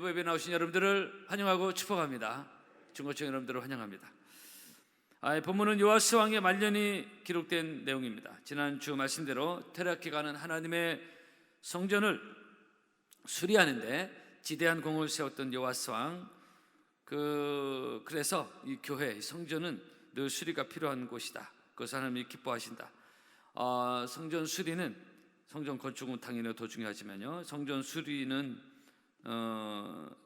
일부 예배 나오신 여러분들을 환영하고 축복합니다. 중고청 여러분들을 환영합니다. 본문은 요아스 왕의 말년이 기록된 내용입니다. 지난주 말씀대로 퇴락해가는 하나님의 성전을 수리하는데 지대한 공을 세웠던 요아스 왕, 그래서 이 교회, 이 성전은 늘 수리가 필요한 곳이다. 그것을 하나님이 기뻐하신다. 성전 수리는, 성전 건축은 당연히 더 중요하지만요, 성전 수리는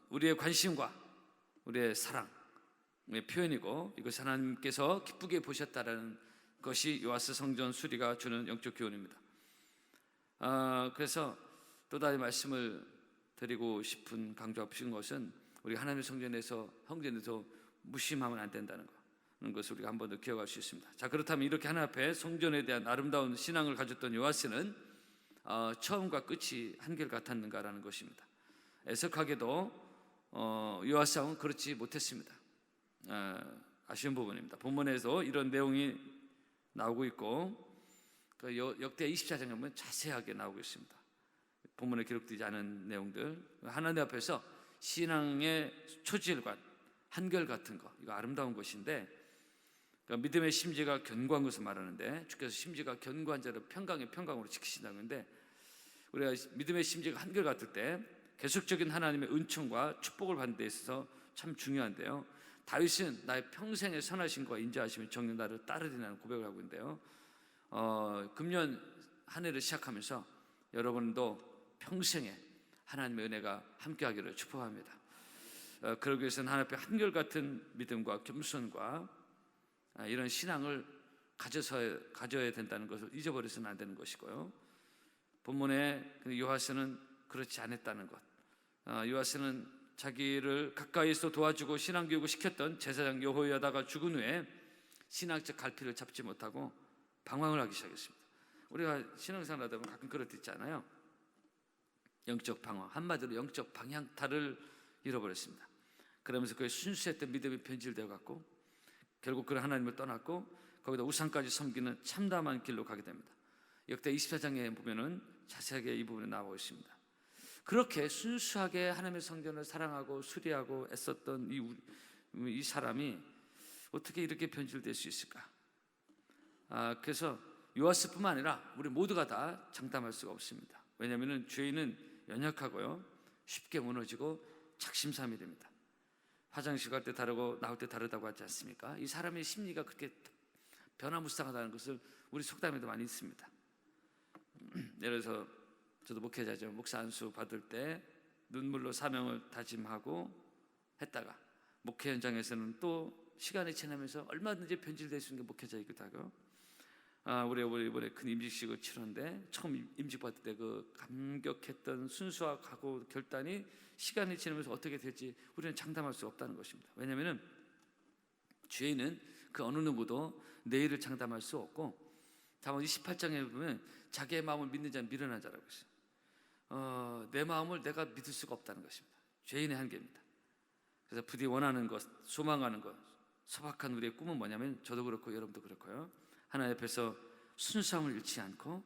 우리의 관심과 우리의 사랑의 표현이고, 이것을 하나님께서 기쁘게 보셨다라는 것이 요아스 성전 수리가 주는 영적 교훈입니다. 그래서 또다시 말씀을 드리고 싶은, 강조하고 싶은 것은 우리 하나님의 성전에서, 성전에서 무심하면 안 된다는 것을 우리가 한 번 더 기억할 수 있습니다. 자, 그렇다면 이렇게 하나님 앞에 성전에 대한 아름다운 신앙을 가졌던 요아스는 처음과 끝이 한결같았는가라는 것입니다. 애석하게도 요아스 왕은 그렇지 못했습니다. 아쉬운 부분입니다. 본문에서 이런 내용이 나오고 있고, 역대 24장에 보면 자세하게 나오고 있습니다. 본문에 기록되지 않은 내용들, 하나님 앞에서 신앙의 초질관, 한결같은 것, 이거 아름다운 것인데, 그러니까 믿음의 심지가 견고한 것을 말하는데, 주께서 심지가 견고한 자를 평강으로 지키신다는 건데, 우리가 믿음의 심지가 한결같을 때 계속적인 하나님의 은총과 축복을 받는 데 있어서 참 중요한데요, 다윗은 나의 평생의 선하심과 인자하심이 정녕 나를 따르리라는 고백을 하고 있는데요, 금년 한 해를 시작하면서 여러분도 평생에 하나님의 은혜가 함께하기를 축복합니다. 그러기 위해서는 하나님 앞에 한결같은 믿음과 겸손과 이런 신앙을 가져야 된다는 것을 잊어버려서는 안 되는 것이고요, 본문에 요아스는 그렇지 않았다는 것, 요아스는 자기를 가까이서 도와주고 신앙교육을 시켰던 제사장 여호야다가 죽은 후에 신앙적 갈피를 잡지 못하고 방황을 하기 시작했습니다. 우리가 신앙생활 하다 보면 가끔 그럴 때 있잖아요. 영적 방황, 한마디로 영적 방향타를 잃어버렸습니다. 그러면서 그의 순수했던 믿음이 변질되어 갔고, 결국 그는 하나님을 떠났고 거기다 우상까지 섬기는 참담한 길로 가게 됩니다. 역대 24장에 보면은 자세하게 이 부분이 나오고 있습니다. 그렇게 순수하게 하나님의 성전을 사랑하고 수리하고 애썼던 이 사람이 어떻게 이렇게 변질될 수 있을까? 그래서 요아스뿐만 아니라 우리 모두가 다 장담할 수가 없습니다. 왜냐하면 죄인은 연약하고요, 쉽게 무너지고 작심삼일이 됩니다. 화장실 갈 때 다르고 나올 때 다르다고 하지 않습니까? 이 사람의 심리가 그렇게 변화무쌍하다는 것을 우리 속담에도 많이 있습니다. 예를 들어서 저도 목회자죠. 목사 안수 받을 때 눈물로 사명을 다짐하고 했다가 목회 현장에서는 또 시간이 지나면서 얼마든지 변질될 수 있는 게 목회자이기도 하고, 우리 이번에 큰 임직식을 치렀는데 처음 임직 받을 때 그 감격했던 순수와 각오 결단이 시간이 지나면서 어떻게 될지 우리는 장담할 수 없다는 것입니다. 왜냐하면 죄인은 그 어느 누구도 내일을 장담할 수 없고, 다만 28장에 보면 자기의 마음을 믿는 자는 미련한 자라고 있어요. 내 마음을 내가 믿을 수가 없다는 것입니다. 죄인의 한계입니다. 그래서 부디 원하는 것, 소망하는 것, 소박한 우리의 꿈은 뭐냐면, 저도 그렇고 여러분도 그렇고요, 하나님 앞에서 순수함을 잃지 않고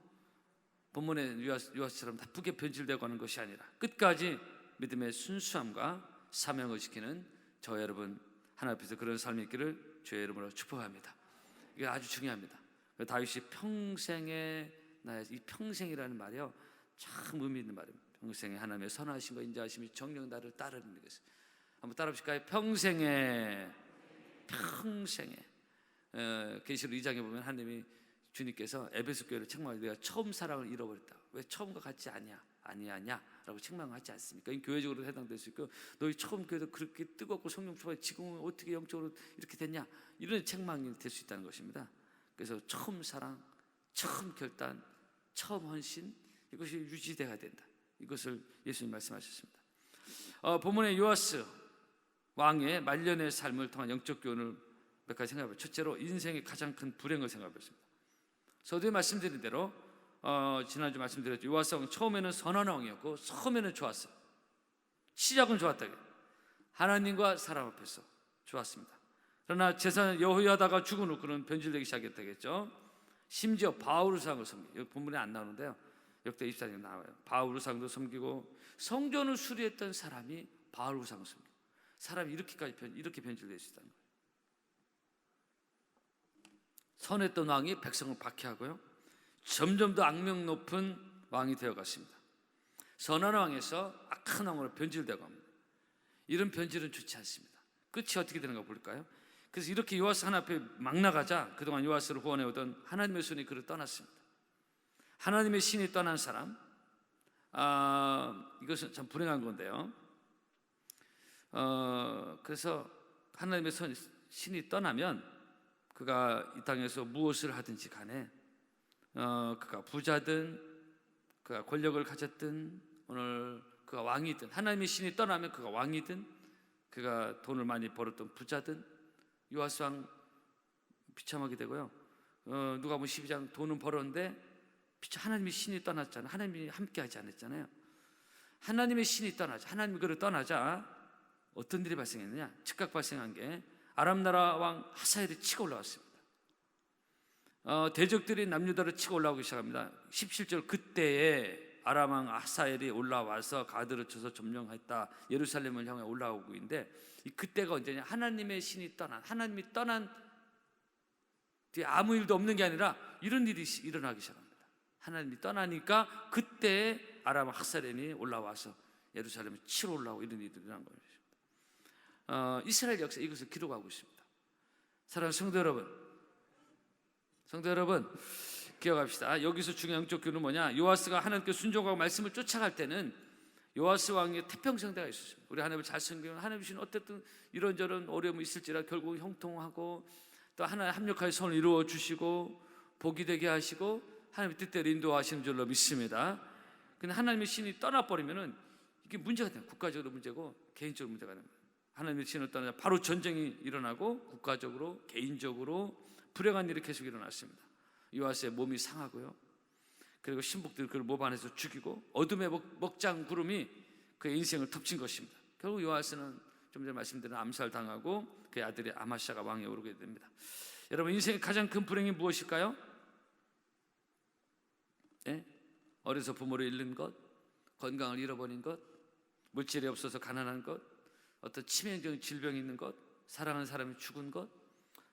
본문의 요아스처럼 나쁘게 변질되고 하는 것이 아니라 끝까지 믿음의 순수함과 사명을 지키는 저 여러분, 하나님 앞에서 그런 삶이 있기를 주의 이름으로 축복합니다. 이게 아주 중요합니다. 다윗이 평생의 나의, 이 평생이라는 말이요, 참 의미 있는 말입니다. 평생에 하나님의 선하심과 인자하심이 정녕 나를 따르는 것을 한번 따라 보실까요? 평생에 계시록 2장에 보면 하나님이, 주님께서 에베소 교회를 책망하고 내가 처음 사랑을 잃어버렸다, 왜 처음과 같지 아니하냐라고 책망하지 않습니까? 이 교회적으로 해당될 수 있고, 너희 처음 교회도 그렇게 뜨겁고 성령 충만해 지금은 어떻게 영적으로 이렇게 됐냐, 이런 책망이 될 수 있다는 것입니다. 그래서 처음 사랑, 처음 결단, 처음 헌신, 이것이 유지돼야 된다, 이것을 예수님 말씀하셨습니다. 본문의 요아스 왕의 말년의 삶을 통한 영적 교훈을 몇 가지 생각해봐요. 첫째로 인생의 가장 큰 불행을 생각해봤습니다. 서두에 말씀드린 대로 지난주 말씀드렸죠. 요아스 왕 처음에는 선한 왕이었고 처음에는 좋았어요. 시작은 좋았다. 하나님과 사람 앞에서 좋았습니다. 그러나 제사장 여호야다가 죽은 후 그는 변질되기 시작했다겠죠. 심지어 바울상을 섬기, 여기 본문에 안 나오는데요, 역대 24장에 나와요. 바알 우상도 섬기고 성전을 수리했던 사람이 바알 우상을 섬기고, 사람이 이렇게 변질될 수 있다는 거예요. 선했던 왕이 백성을 박해하고요, 점점 더 악명 높은 왕이 되어갔습니다. 선한 왕에서 악한 왕으로 변질되고 합니다. 이런 변질은 좋지 않습니다. 끝이 어떻게 되는가 볼까요? 그래서 이렇게 요아스 하나님 앞에 막 나가자 그동안 요아스를 구원해오던 하나님의 손이 그를 떠났습니다. 하나님의 신이 떠난 사람, 이것은 참 불행한 건데요. 그래서 하나님의 신이 떠나면 그가 이 땅에서 무엇을 하든지 간에, 그가 부자든 그가 권력을 가졌든, 오늘 그가 왕이든, 하나님의 신이 떠나면 그가 왕이든, 그가 돈을 많이 벌었던 부자든, 요아스 왕 비참하게 되고요. 누가복음 12장 돈은 벌었는데 하나님의 신이 떠났잖아요. 하나님이 함께하지 않았잖아요. 하나님의 신이 떠나자, 하나님이 그를 떠나자 어떤 일이 발생했느냐? 즉각 발생한 게 아람 나라 왕 하사엘이 치고 올라왔습니다. 대적들이 남유다를 치고 올라오기 시작합니다. 17절, 그때에 아람 왕 하사엘이 올라와서 가드를 쳐서 점령했다. 예루살렘을 향해 올라오고 있는데, 이 그때가 언제냐? 하나님의 신이 떠난, 하나님이 떠난 뒤에 아무 일도 없는 게 아니라 이런 일이 일어나기 시작합니다. 하나님이 떠나니까 그때 아람 왕 하사엘이 올라와서 예루살렘을 치러 올라오고 이런 일이 일어난 거예요. 이스라엘 역사 이것을 기록하고 있습니다. 사랑하는 성도 여러분, 기억합시다. 여기서 중요한 영적 교훈은 뭐냐? 요아스가 하나님께 순종하고 말씀을 쫓아갈 때는 요아스 왕의 태평성대가 있었습니다. 우리 하나님을 잘 섬기면 하나님 주신 어쨌든 이런저런 어려움이 있을지라 결국 형통하고, 또 하나님 합력하여 선을 이루어 주시고 복이 되게 하시고 하나님의 뜻대로 인도하시는 줄로 믿습니다. 근데 하나님의 신이 떠나버리면은 이게 문제가 돼요. 국가적으로 문제고 개인적으로 문제가 됩니다. 하나님의 신을 떠나자 바로 전쟁이 일어나고 국가적으로 개인적으로 불행한 일이 계속 일어났습니다. 요아스의 몸이 상하고요, 그리고 신복들이 그를 몹 안에서 죽이고 어둠의 먹장 구름이 그의 인생을 덮친 것입니다. 결국 요아스는 좀 전에 말씀드린 암살당하고 그의 아들이 아마샤가 왕에 오르게 됩니다. 여러분, 인생의 가장 큰 불행이 무엇일까요? 예? 어려서 부모를 잃는 것, 건강을 잃어버린 것, 물질이 없어서 가난한 것, 어떤 치명적인 질병이 있는 것, 사랑하는 사람이 죽은 것,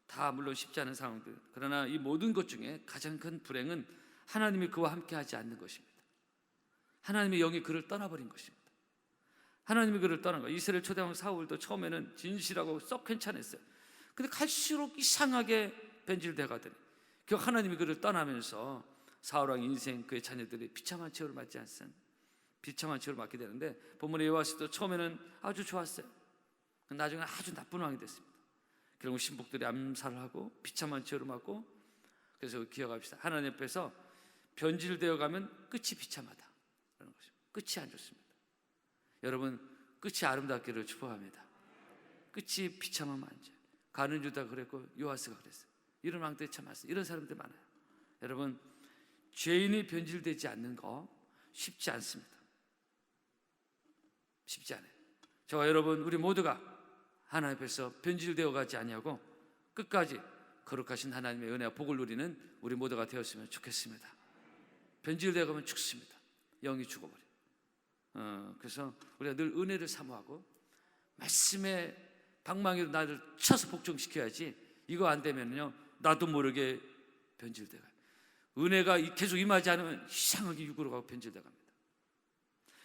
다 물론 쉽지 않은 상황들. 그러나 이 모든 것 중에 가장 큰 불행은 하나님이 그와 함께하지 않는 것입니다. 하나님의 영이 그를 떠나버린 것입니다. 하나님이 그를 떠난 거예요. 이스라엘 초대왕 사울도 처음에는 진실하고 썩 괜찮았어요. 근데 갈수록 이상하게 변질돼 가더니 결국 하나님이 그를 떠나면서 사울왕 인생, 그의 자녀들이 비참한 처우를 맞지 않습니다. 비참한 처우를 맞게 되는데, 본문에 요아스도 처음에는 아주 좋았어요. 나중에 아주 나쁜 왕이 됐습니다. 결국 신복들이 암살을 하고 비참한 처우를 맞고. 그래서 기억합시다. 하나님 앞에서 변질되어 가면 끝이 비참하다 라는 것입니다. 끝이 안 좋습니다. 여러분, 끝이 아름답기를 축복합니다. 끝이 비참하면 안 돼요. 가룟 유다가 그랬고 요아스가 그랬어요. 이런 왕들이 참 많습니다. 이런 사람들 많아요. 여러분, 죄인이 변질되지 않는 거 쉽지 않습니다. 쉽지 않아요. 저와 여러분, 우리 모두가 하나님 앞에서 변질되어 가지 아니하고 끝까지 거룩하신 하나님의 은혜와 복을 누리는 우리 모두가 되었으면 좋겠습니다. 변질되어 가면 죽습니다. 영이 죽어버려요. 그래서 우리가 늘 은혜를 사모하고 말씀의 방망이로 나를 쳐서 복종시켜야지, 이거 안 되면요 나도 모르게 변질돼 가요. 은혜가 계속 임하지 않으면 이상하게 육으로 가고 변질돼 갑니다.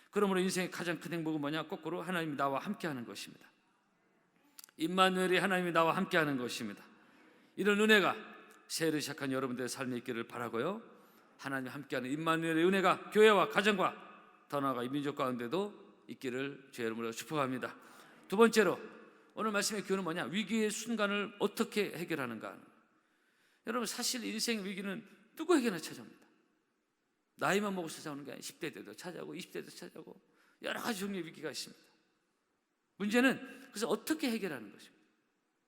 그러므로 인생의 가장 큰 행복은 뭐냐? 거꾸로 하나님이 나와 함께하는 것입니다. 임마누엘이 하나님이 나와 함께하는 것입니다. 이런 은혜가 새해를 시작한 여러분들의 삶에 있기를 바라고요, 하나님이 함께하는 임마누엘의 은혜가 교회와 가정과 더 나아가 이 민족 가운데도 있기를 주의 이름으로 축복합니다. 두 번째로 오늘 말씀의 교훈은 뭐냐? 위기의 순간을 어떻게 해결하는가. 여러분, 사실 인생의 위기는 누구에게나 찾아옵니다. 나이만 먹어서 찾아오는 게 아니라 10대 때도 찾아오고 20대 때도 찾아오고 여러 가지 종류의 위기가 있습니다. 문제는 그래서 어떻게 해결하는 것입니다.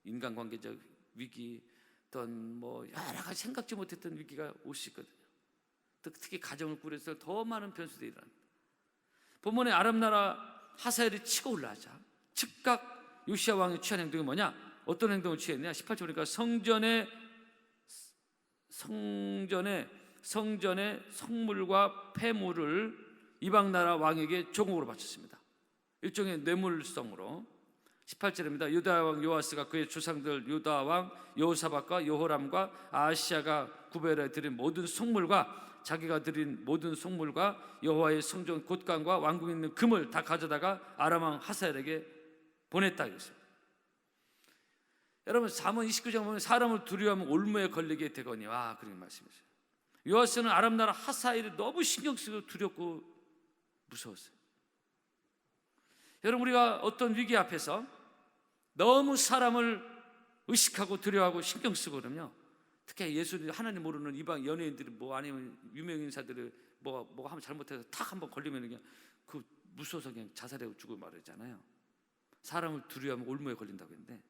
인간관계적 위기, 어떤 여러 가지 생각지 못했던 위기가 올 수 있거든요. 특히 가정을 꾸려서 더 많은 변수들이 일어납니다. 본문에 아람 나라 하사엘이 치고 올라가자 즉각 요시야 왕이 취한 행동이 뭐냐? 어떤 행동을 취했냐? 18절 보니까 성전에 성전의 성물과 폐물을 이방 나라 왕에게 조공으로 바쳤습니다. 일종의 뇌물성으로. 18절입니다. 유다 왕 요아스가 그의 조상들 유다 왕 여호사밧과 여호람과 아하시야가 구별해 드린 모든 성물과 자기가 드린 모든 성물과 여호와의 성전 곳간과 왕궁에 있는 금을 다 가져다가 아람 왕 하사엘에게 보냈다 이랬습니다. 여러분 잠언 29장 보면 사람을 두려워하면 올무에 걸리게 되거니와 그런 말씀이세요. 요아스는 아람 나라 하사엘이 너무 신경 쓰고 두렵고 무서웠어요. 여러분 우리가 어떤 위기 앞에서 너무 사람을 의식하고 두려워하고 신경 쓰고 그러면요, 특히 예수님 하나님 모르는 이방 연예인들이 뭐 아니면 유명 인사들이 뭐 하면 잘못해서 탁 한번 걸리면 그냥 그 무서워서 그냥 자살하고 죽고 말했잖아요. 사람을 두려워하면 올무에 걸린다고 했는데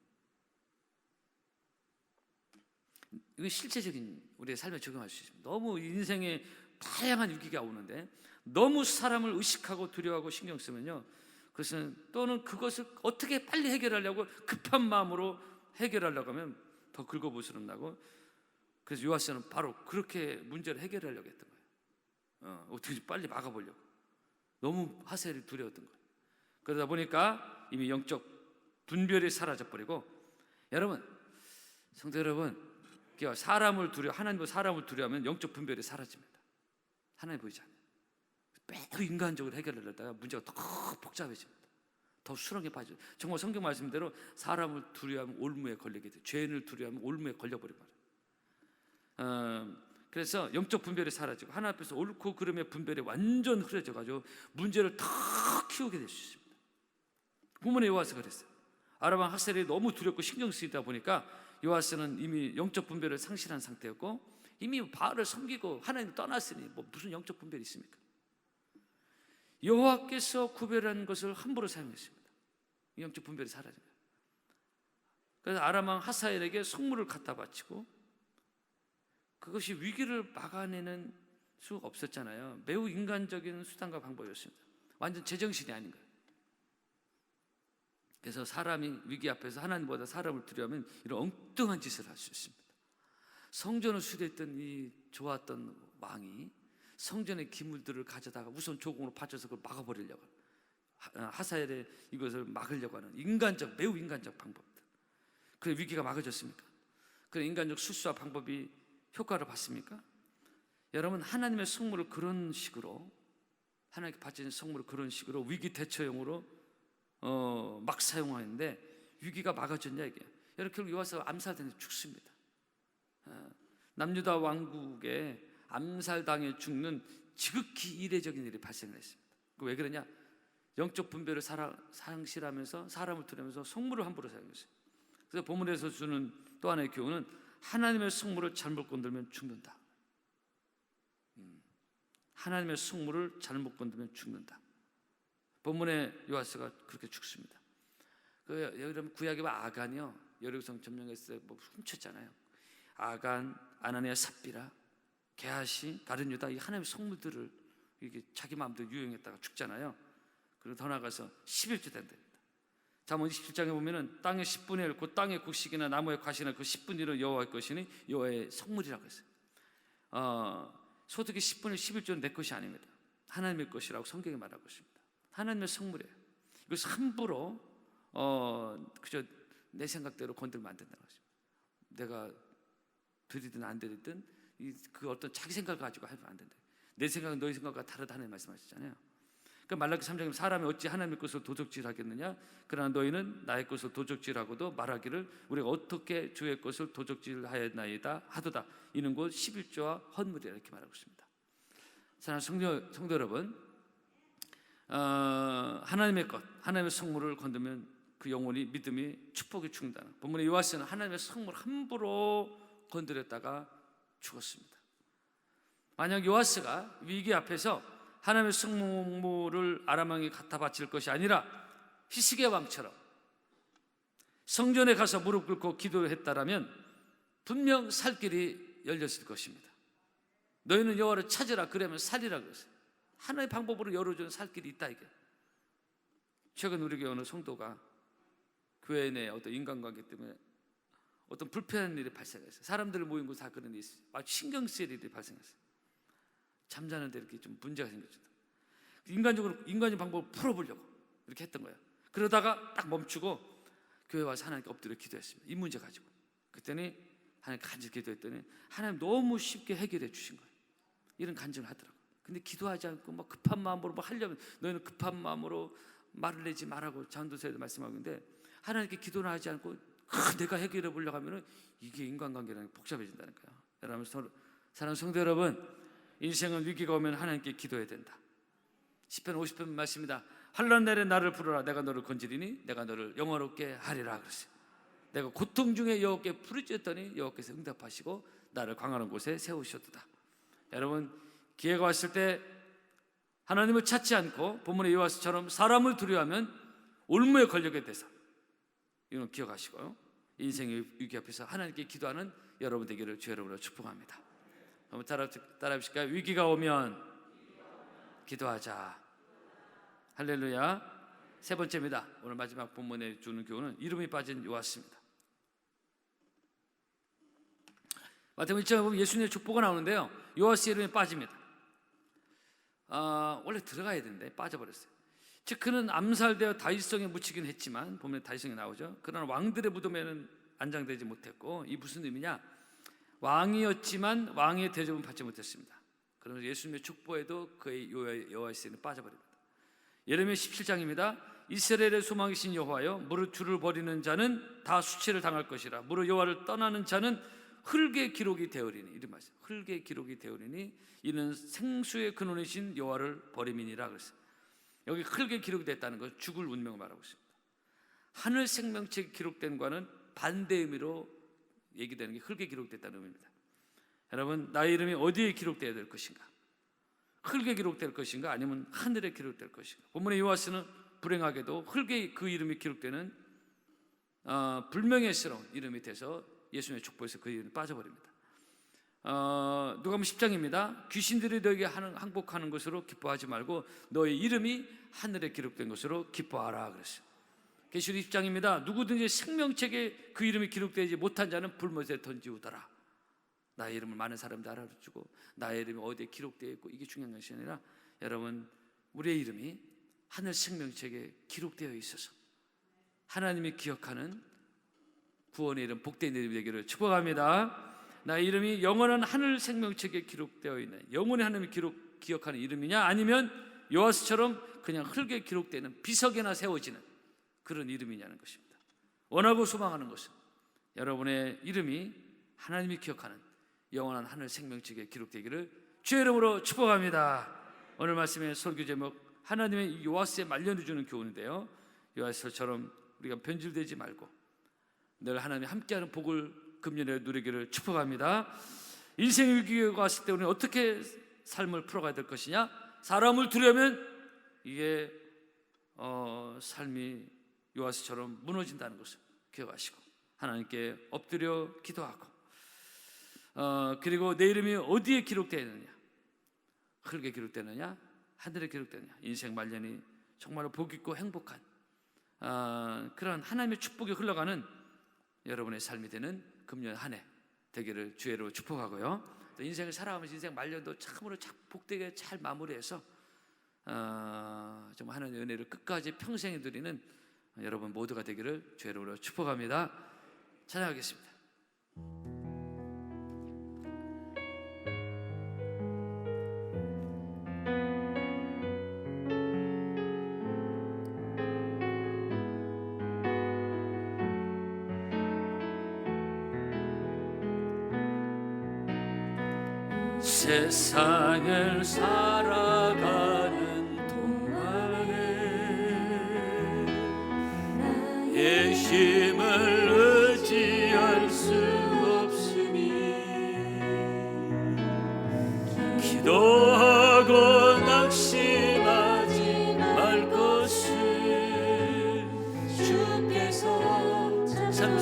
이건 실제적인 우리의 삶에 적용할 수 있습니다. 너무 인생에 다양한 위기가 오는데 너무 사람을 의식하고 두려워하고 신경 쓰면요, 그것은 또는 그것을 어떻게 빨리 해결하려고 급한 마음으로 해결하려고 하면 더 긁어부스럼나고, 그래서 요아스는 바로 그렇게 문제를 해결하려고 했던 거예요. 어떻게 빨리 막아보려고. 너무 하사엘이 두려웠던 거예요. 그러다 보니까 이미 영적 분별이 사라져버리고, 여러분 성도 여러분, 사람을 하나님과 사람을 두려워하면 영적 분별이 사라집니다. 하나님 보이지 않아요. 매우 인간적으로 해결하려다가 문제가 더 복잡해집니다. 더 수렁에 빠져요. 정말 성경 말씀대로 사람을 두려워하면 올무에 걸리게 돼요. 죄인을 두려워하면 올무에 걸려버린 거예요. 그래서 영적 분별이 사라지고 하나님 앞에서 옳고 그름의 분별이 완전 흐려져가지고 문제를 더 키우게 될 수 있습니다. 본문에 요아스가 그랬어요. 아람 왕 하사엘이 너무 두렵고 신경 쓰이다 보니까 요아스는 이미 영적 분별을 상실한 상태였고 이미 바알을 섬기고 하나님을 떠났으니 뭐 무슨 영적 분별이 있습니까? 여호와께서 구별한 것을 함부로 사용했습니다. 영적 분별이 사라진 거예요. 그래서 아람 왕 하사엘에게 성물을 갖다 바치고, 그것이 위기를 막아내는 수가 없었잖아요. 매우 인간적인 수단과 방법이었습니다. 완전 제정신이 아닌 거예요. 그래서 사람이 위기 앞에서 하나님보다 사람을 두려워하면 이런 엉뚱한 짓을 할 수 있습니다. 성전을 수리했던 이 좋았던 왕이 성전의 기물들을 가져다가 우선 조공으로 바쳐서 그걸 막아버리려고, 하사엘의 이것을 막으려고 하는 매우 인간적 방법들. 그래 위기가 막아졌습니까? 그래 인간적 수수와 방법이 효과를 봤습니까? 여러분 하나님의 성물을 그런 식으로, 하나님께 바친 성물을 그런 식으로 위기 대처용으로 막 사용하는데 위기가 막아졌냐 이게. 여러분 결국 요아스가 암살당해 죽습니다. 남유다 왕국에 암살당해 죽는 지극히 이례적인 일이 발생했습니다. 왜 그러냐? 영적 분별을 상실하면서 사람을 두려면서 성물을 함부로 사용했어요. 그래서 본문에서 주는 또 하나의 교훈은 하나님의 성물을 잘못 건들면 죽는다. 하나님의 성물을 잘못 건들면 죽는다. 본문에 요아스가 그렇게 죽습니다. 여러분 구약의 아간이요, 여리고성 점령했을 때 뭐 훔쳤잖아요. 아간, 아나니아, 삽비라, 게하시, 다른 유다, 이 하나님의 성물들을 이게 자기 마음대로 유용했다가 죽잖아요. 그리고 더 나가서 11조 된답니다. 잠언 27장에 보면은 땅의 10분의 1, 곧 땅의 곡식이나 나무의 과실이나 그 10분의 1은 여호와의 것이니 여호와의 성물이라고 했어요. 소득의 10분의 1, 11조는 내 것이 아닙니다. 하나님의 것이라고 성경에 말하고 있습니다. 하나님의 성물이에요. 이것을 함부로 그저 내 생각대로 건들면 안 된다는 것입니다. 내가 드리든 안 드리든 그 어떤 자기 생각을 가지고 하면 안 된다. 내 생각은 너희 생각과 다르다 하는 말씀하셨잖아요. 그러니까 말라기 3장에 사람이 어찌 하나님의 것을 도적질하겠느냐? 그러나 너희는 나의 것을 도적질하고도 말하기를 우리가 어떻게 주의 것을 도적질하였나이다 하도다. 이는 곧 11조와 헌물이라 이렇게 말하고 있습니다. 사랑하는 성도 여러분, 하나님의 것, 하나님의 성물을 건드면 그 영혼이 믿음이 축복이 죽는다. 본문에 요아스는 하나님의 성물 함부로 건드렸다가 죽었습니다. 만약 요아스가 위기 앞에서 하나님의 성물을 아람 왕이 갖다 바칠 것이 아니라 히스기야 왕처럼 성전에 가서 무릎 꿇고 기도했다라면 분명 살 길이 열렸을 것입니다. 너희는 여호와를 찾으라 그러면 살리라 그랬어요. 하나의 방법으로 열어주는 살 길이 있다 이게. 최근 우리 교회 어느 성도가 교회 내 어떤 인간관계 때문에 어떤 불편한 일이 발생했어요. 사람들 모인 곳 다 그런 일이 있어요. 아주 신경 쓰일 일이 발생했어요. 잠자는데 이렇게 좀 문제가 생겼죠. 인간적인 방법을 풀어보려고 이렇게 했던 거예요. 그러다가 딱 멈추고 교회 와서 하나님께 엎드려 기도했습니다. 이 문제 가지고. 그랬더니 하나님 간절히 기도했더니 하나님 너무 쉽게 해결해 주신 거예요. 이런 간증을 하더라고요. 근데 기도하지 않고 막 급한 마음으로 막 하려면, 너희는 급한 마음으로 말을 내지 말라고 전도서에도 말씀하고 있는데, 하나님께 기도를 하지 않고 내가 해결해 보려고 하면 이게 인간관계랑 복잡해진다는 거예요. 여러분, 사랑하는 성도 여러분, 인생은 위기가 오면 하나님께 기도해야 된다. 시편 50편 말씀입니다. 환난 날에 나를 부르라. 내가 너를 건지리니 내가 너를 영화롭게 하리라 그랬어요. 내가 고통 중에 여호와께 부르짖었더니 여호와께서 응답하시고 나를 광활한 곳에 세우셨도다. 여러분, 기회가 왔을 때 하나님을 찾지 않고 본문의 요아스처럼 사람을 두려워하면 올무에 걸리게 돼서, 이건 기억하시고요. 인생의 위기 앞에서 하나님께 기도하는 여러분 되기를 주의 이름으로 축복합니다. 한번 따라 해보실까요? 위기가 오면 기도하자. 할렐루야. 세 번째입니다. 오늘 마지막 본문에 주는 교훈은 이름이 빠진 요아스입니다. 마태복음 1장에 보면 예수님의 족보가 나오는데요, 요아스 이름이 빠집니다. 원래 들어가야 되는데 빠져버렸어요. 즉 그는 암살되어 다윗성에 묻히긴 했지만, 보면 다윗성에 나오죠. 그러나 왕들의 무덤에는 안장되지 못했고, 이 무슨 의미냐? 왕이었지만 왕의 대접은 받지 못했습니다. 그러면서 예수님의 족보에도 그의 요아스는 빠져버립니다. 예레미야 17장입니다. 이스라엘의 소망이신 여호와여, 무릇 주를 버리는 자는 다 수치를 당할 것이라. 무릇 여호와를 떠나는 자는 흙의 기록이 되어리니. 이런 말씀. 흙의 기록이 되어리니 이는 생수의 근원이신 여호와를 버림이니라 그랬어요. 여기 흙의 기록이 됐다는 것은 죽을 운명을 말하고 있습니다. 하늘 생명책에 기록된 과는 반대 의미로 얘기되는 게 흙에 기록됐다는 의미입니다. 여러분, 나의 이름이 어디에 기록되어야 될 것인가? 흙에 기록될 것인가? 아니면 하늘에 기록될 것인가? 본문의 요아스는 불행하게도 흙에 그 이름이 기록되는 불명예스러운 이름이 돼서 예수님의 족보에서 그 이름이 빠져버립니다. 누가복음 10장입니다. 귀신들이 너에게 항복하는 것으로 기뻐하지 말고 너의 이름이 하늘에 기록된 것으로 기뻐하라 그랬어요. 계시록 10장입니다. 누구든지 생명책에 그 이름이 기록되지 못한 자는 불못에 던지우더라. 나의 이름을 많은 사람들 알아주고 나의 이름이 어디에 기록되어 있고, 이게 중요한 것이 아니라 여러분, 우리의 이름이 하늘 생명책에 기록되어 있어서 하나님이 기억하는 구원의 이름, 복된 이름이 되기를 축복합니다. 나의 이름이 영원한 하늘 생명책에 기록되어 있는, 영원히 하나님이 기억하는 이름이냐, 아니면 요아스처럼 그냥 흙에 기록되는 비석에나 세워지는 그런 이름이냐는 것입니다. 원하고 소망하는 것은 여러분의 이름이 하나님이 기억하는 영원한 하늘 생명책에 기록되기를 주의 이름으로 축복합니다. 오늘 말씀의 설교 제목, 하나님의 요아스에 말려내 주는 교훈인데요, 요아스처럼 우리가 변질되지 말고 늘 하나님이 함께하는 복을 금년에 누리기를 축복합니다. 인생의 위기가 왔을 때 우리는 어떻게 삶을 풀어가야 될 것이냐? 사람을 두려면 이게 삶이 요아스처럼 무너진다는 것을 기억하시고 하나님께 엎드려 기도하고, 그리고 내 이름이 어디에 기록되어 있느냐? 흙에 기록되느냐? 하늘에 기록되느냐? 인생 말년이 정말로 복 있고 행복한 그런 하나님의 축복이 흘러가는 여러분의 삶이 되는 금년 한 해 되기를 주의로 축복하고요. 또 인생을 살아가면서 인생 말년도 참으로 복되게 잘 마무리해서 정말 하나님의 은혜를 끝까지 평생 누리는 여러분 모두가 되기를 주의로 축복합니다. 찬양하겠습니다. 세상을 살아가는 동안에 나의 힘을 의지할 수 없으니 기도하고 낙심하지 말 것을 주께서 참